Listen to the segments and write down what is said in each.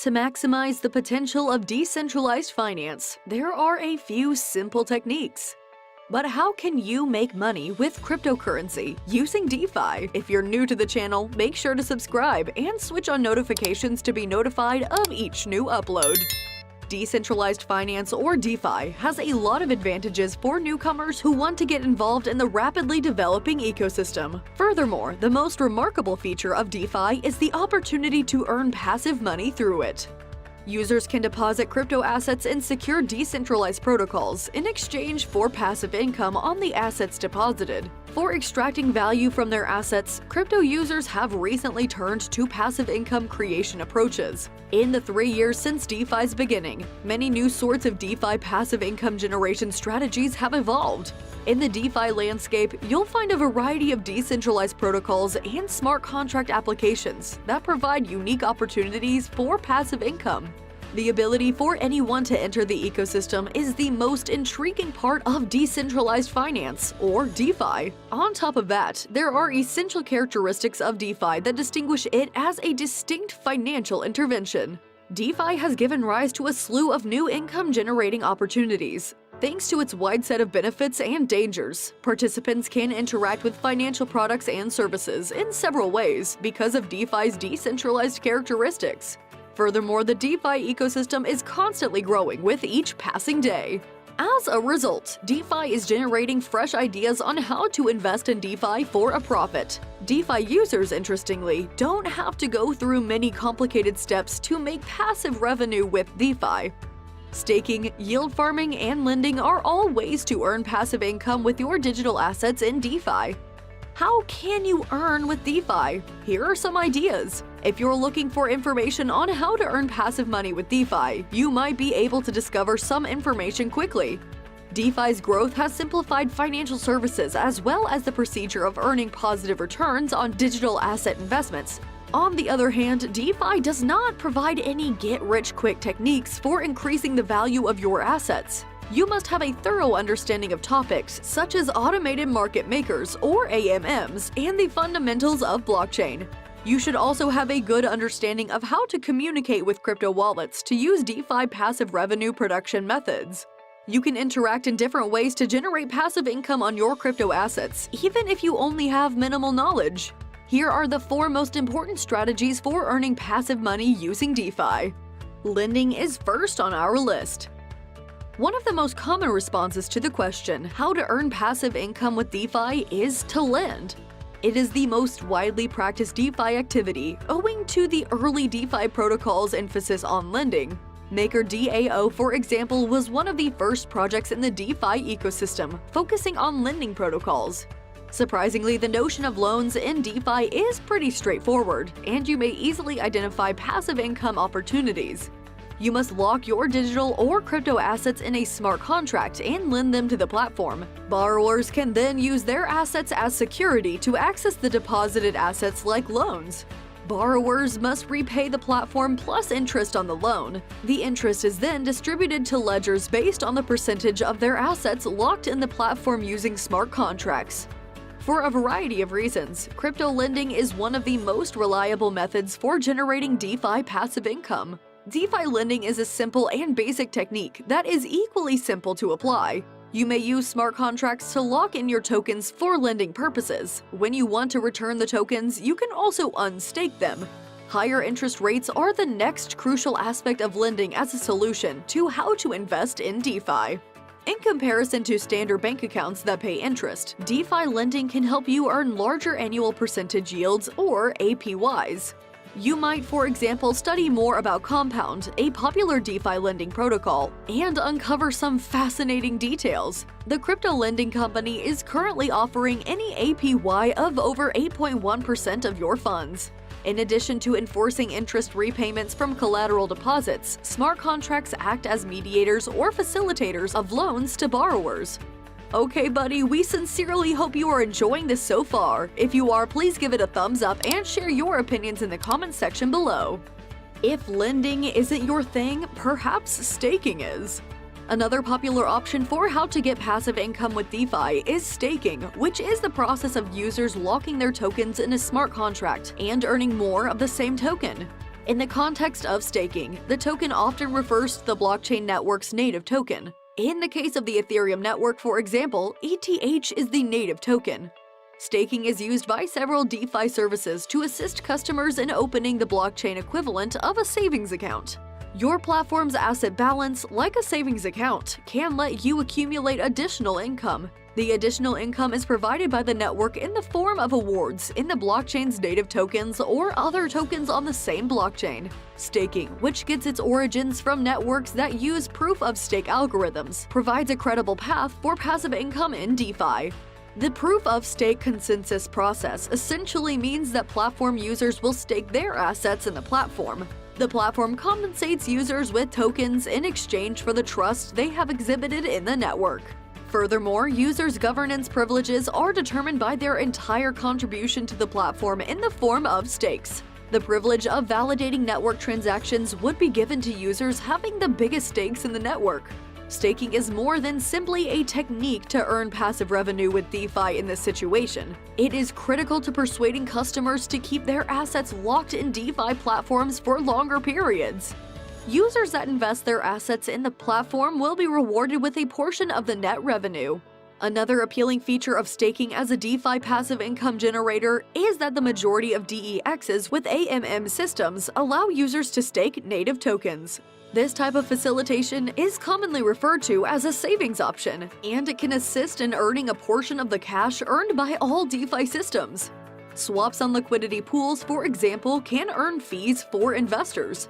To maximize the potential of decentralized finance, there are a few simple techniques. But how can you make money with cryptocurrency using DeFi? If you're new to the channel, make sure to subscribe and switch on notifications to be notified of each new upload. Decentralized finance, or DeFi, has a lot of advantages for newcomers who want to get involved in the rapidly developing ecosystem. Furthermore, the most remarkable feature of DeFi is the opportunity to earn passive money through it. Users can deposit crypto assets in secure decentralized protocols in exchange for passive income on the assets deposited. For extracting value from their assets, crypto users have recently turned to passive income creation approaches. In the 3 years since DeFi's beginning, many new sorts of DeFi passive income generation strategies have evolved. In the DeFi landscape, you'll find a variety of decentralized protocols and smart contract applications that provide unique opportunities for passive income. The ability for anyone to enter the ecosystem is the most intriguing part of decentralized finance, or DeFi. On top of that, there are essential characteristics of DeFi that distinguish it as a distinct financial intervention. DeFi has given rise to a slew of new income-generating opportunities. Thanks to its wide set of benefits and dangers, participants can interact with financial products and services in several ways because of DeFi's decentralized characteristics. Furthermore, the DeFi ecosystem is constantly growing with each passing day. As a result, DeFi is generating fresh ideas on how to invest in DeFi for a profit. DeFi users, interestingly, don't have to go through many complicated steps to make passive revenue with DeFi. Staking, yield farming, and lending are all ways to earn passive income with your digital assets in DeFi. How can you earn with DeFi? Here are some ideas. If you're looking for information on how to earn passive money with DeFi, you might be able to discover some information quickly. DeFi's growth has simplified financial services as well as the procedure of earning positive returns on digital asset investments. On the other hand, DeFi does not provide any get-rich-quick techniques for increasing the value of your assets. You must have a thorough understanding of topics such as automated market makers, or AMMs, and the fundamentals of blockchain. You should also have a good understanding of how to communicate with crypto wallets to use DeFi passive revenue production methods. You can interact in different ways to generate passive income on your crypto assets, even if you only have minimal knowledge. Here are the 4 most important strategies for earning passive money using DeFi. Lending is first on our list. One of the most common responses to the question, how to earn passive income with DeFi, is to lend. It is the most widely practiced DeFi activity, owing to the early DeFi protocol's emphasis on lending. MakerDAO, for example, was one of the first projects in the DeFi ecosystem, focusing on lending protocols. Surprisingly, the notion of loans in DeFi is pretty straightforward, and you may easily identify passive income opportunities. You must lock your digital or crypto assets in a smart contract and lend them to the platform. Borrowers can then use their assets as security to access the deposited assets like loans. Borrowers must repay the platform plus interest on the loan. The interest is then distributed to ledgers based on the percentage of their assets locked in the platform using smart contracts. For a variety of reasons, crypto lending is one of the most reliable methods for generating DeFi passive income. DeFi lending is a simple and basic technique that is equally simple to apply. You may use smart contracts to lock in your tokens for lending purposes. When you want to return the tokens, you can also unstake them. Higher interest rates are the next crucial aspect of lending as a solution to how to invest in DeFi. In comparison to standard bank accounts that pay interest, DeFi lending can help you earn larger annual percentage yields, or APYs. You might, for example, study more about Compound, a popular DeFi lending protocol, and uncover some fascinating details. The crypto lending company is currently offering any APY of over 8.1% of your funds. In addition to enforcing interest repayments from collateral deposits, smart contracts act as mediators or facilitators of loans to borrowers. Okay, buddy, we sincerely hope you are enjoying this so far. If you are, please give it a thumbs up and share your opinions in the comments section below. If lending isn't your thing, perhaps staking is. Another popular option for how to get passive income with DeFi is staking, which is the process of users locking their tokens in a smart contract and earning more of the same token. In the context of staking, the token often refers to the blockchain network's native token. In the case of the Ethereum network, for example, ETH is the native token. Staking is used by several DeFi services to assist customers in opening the blockchain equivalent of a savings account. Your platform's asset balance, like a savings account, can let you accumulate additional income. The additional income is provided by the network in the form of awards in the blockchain's native tokens or other tokens on the same blockchain. Staking, which gets its origins from networks that use proof-of-stake algorithms, provides a credible path for passive income in DeFi. The proof-of-stake consensus process essentially means that platform users will stake their assets in the platform. The platform compensates users with tokens in exchange for the trust they have exhibited in the network. Furthermore, users' governance privileges are determined by their entire contribution to the platform in the form of stakes. The privilege of validating network transactions would be given to users having the biggest stakes in the network. Staking is more than simply a technique to earn passive revenue with DeFi in this situation. It is critical to persuading customers to keep their assets locked in DeFi platforms for longer periods. Users that invest their assets in the platform will be rewarded with a portion of the net revenue. Another appealing feature of staking as a DeFi passive income generator is that the majority of DEXs with AMM systems allow users to stake native tokens. This type of facilitation is commonly referred to as a savings option, and it can assist in earning a portion of the cash earned by all DeFi systems. Swaps on liquidity pools, for example, can earn fees for investors.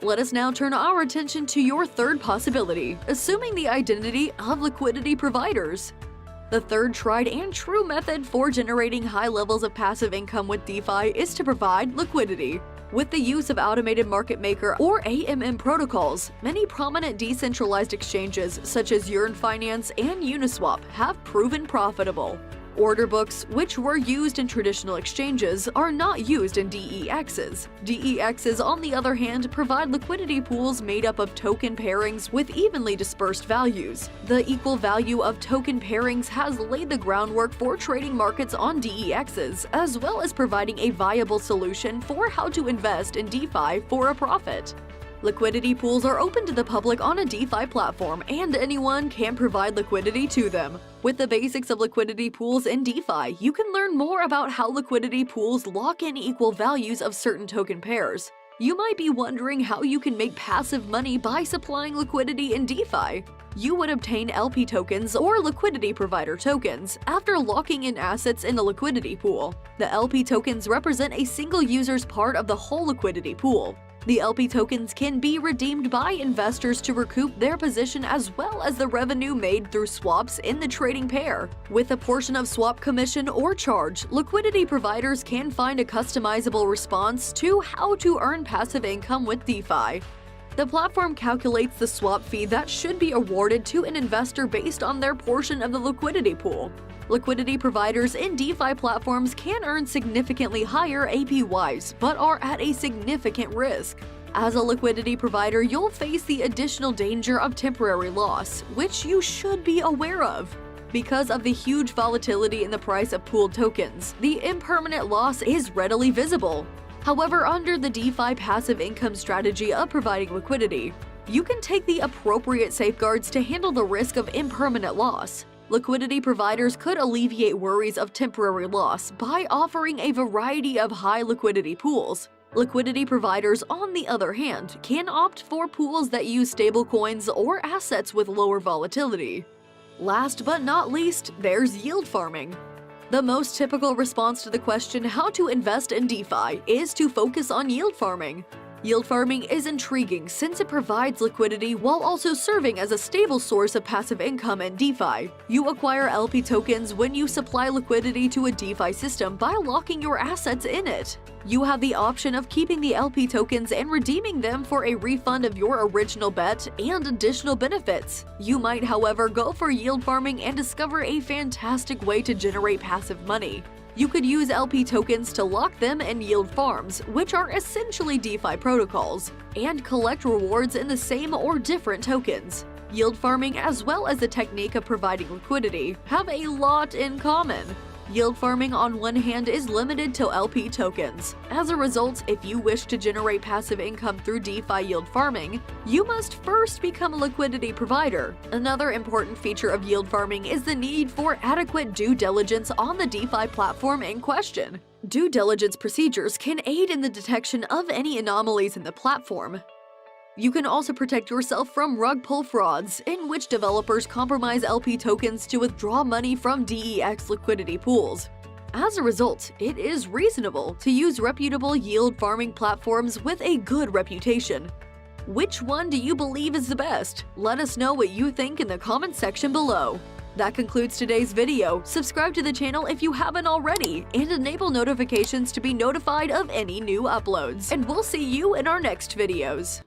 Let us now turn our attention to your third possibility, assuming the identity of liquidity providers. The third tried and true method for generating high levels of passive income with DeFi is to provide liquidity. With the use of automated market maker or AMM protocols, many prominent decentralized exchanges such as Yearn Finance and Uniswap have proven profitable. Order books, which were used in traditional exchanges, are not used in DEXs. DEXs, on the other hand, provide liquidity pools made up of token pairings with evenly dispersed values. The equal value of token pairings has laid the groundwork for trading markets on DEXs, as well as providing a viable solution for how to invest in DeFi for a profit. Liquidity pools are open to the public on a DeFi platform, and anyone can provide liquidity to them. With the basics of liquidity pools in DeFi, you can learn more about how liquidity pools lock in equal values of certain token pairs. You might be wondering how you can make passive money by supplying liquidity in DeFi. You would obtain LP tokens or liquidity provider tokens after locking in assets in a liquidity pool. The LP tokens represent a single user's part of the whole liquidity pool. The LP tokens can be redeemed by investors to recoup their position as well as the revenue made through swaps in the trading pair. With a portion of swap commission or charge, liquidity providers can find a customizable response to how to earn passive income with DeFi. The platform calculates the swap fee that should be awarded to an investor based on their portion of the liquidity pool. Liquidity providers in DeFi platforms can earn significantly higher APYs, but are at a significant risk. As a liquidity provider, you'll face the additional danger of temporary loss, which you should be aware of. Because of the huge volatility in the price of pooled tokens, the impermanent loss is readily visible. However, under the DeFi passive income strategy of providing liquidity, you can take the appropriate safeguards to handle the risk of impermanent loss. Liquidity providers could alleviate worries of temporary loss by offering a variety of high liquidity pools. Liquidity providers, on the other hand, can opt for pools that use stablecoins or assets with lower volatility. Last but not least, there's yield farming. The most typical response to the question how to invest in DeFi is to focus on yield farming. Yield farming is intriguing since it provides liquidity while also serving as a stable source of passive income in DeFi. You acquire LP tokens when you supply liquidity to a DeFi system by locking your assets in it. You have the option of keeping the LP tokens and redeeming them for a refund of your original bet and additional benefits. You might, however, go for yield farming and discover a fantastic way to generate passive money. You could use LP tokens to lock them in yield farms, which are essentially DeFi protocols, and collect rewards in the same or different tokens. Yield farming, as well as the technique of providing liquidity, have a lot in common. Yield farming on one hand is limited to LP tokens. As a result, if you wish to generate passive income through DeFi yield farming, you must first become a liquidity provider. Another important feature of yield farming is the need for adequate due diligence on the DeFi platform in question. Due diligence procedures can aid in the detection of any anomalies in the platform. You can also protect yourself from rug pull frauds, in which developers compromise LP tokens to withdraw money from DEX liquidity pools. As a result, it is reasonable to use reputable yield farming platforms with a good reputation. Which one do you believe is the best? Let us know what you think in the comment section below. That concludes today's video. Subscribe to the channel if you haven't already, and enable notifications to be notified of any new uploads. And we'll see you in our next videos.